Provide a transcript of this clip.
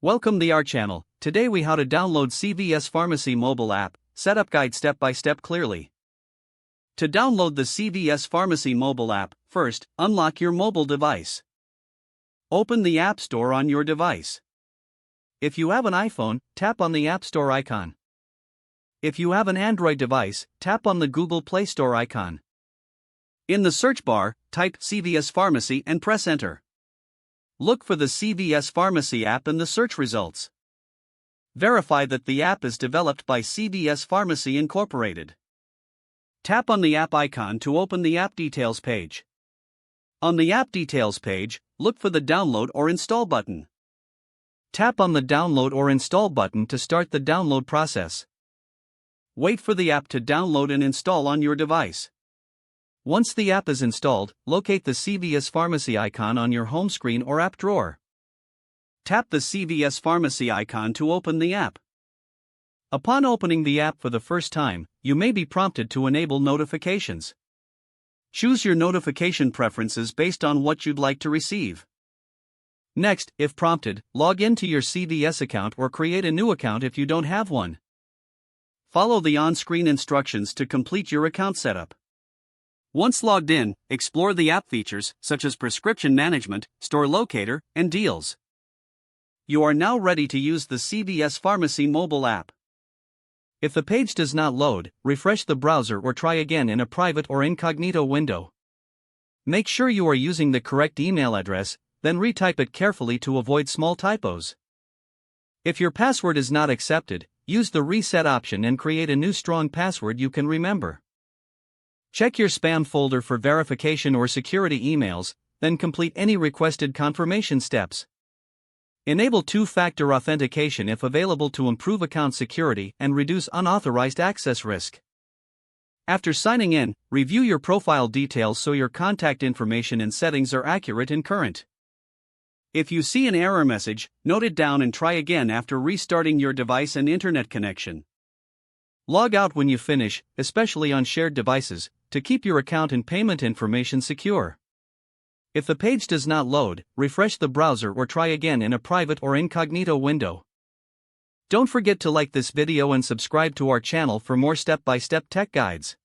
Welcome to our channel. Today we how to download CVS Pharmacy mobile app, setup guide step by step clearly. To download the CVS Pharmacy mobile app, first, unlock your mobile device. Open the App Store on your device. If you have an iPhone, tap on the App Store icon. If you have an Android device, tap on the Google Play Store icon. In the search bar, type CVS Pharmacy and press enter. Look for the CVS Pharmacy app in the search results. Verify that the app is developed by CVS Pharmacy Incorporated. Tap on the app icon to open the app details page. On the app details page, look for the download or install button. Tap on the download or install button to start the download process. Wait for the app to download and install on your device. Once the app is installed, locate the CVS Pharmacy icon on your home screen or app drawer. Tap the CVS Pharmacy icon to open the app. Upon opening the app for the first time, you may be prompted to enable notifications. Choose your notification preferences based on what you'd like to receive. Next, if prompted, log into your CVS account or create a new account if you don't have one. Follow the on-screen instructions to complete your account setup. Once logged in, explore the app features such as prescription management, store locator, and deals. You are now ready to use the CVS Pharmacy mobile app. If the page does not load, refresh the browser or try again in a private or incognito window. Make sure you are using the correct email address, then retype it carefully to avoid small typos. If your password is not accepted, use the reset option and create a new strong password you can remember. Check your spam folder for verification or security emails, then complete any requested confirmation steps. Enable two-factor authentication if available to improve account security and reduce unauthorized access risk. After signing in, review your profile details so your contact information and settings are accurate and current. If you see an error message, note it down and try again after restarting your device and internet connection. Log out when you finish, especially on shared devices, to keep your account and payment information secure. If the page does not load, refresh the browser or try again in a private or incognito window. Don't forget to like this video and subscribe to our channel for more step-by-step tech guides.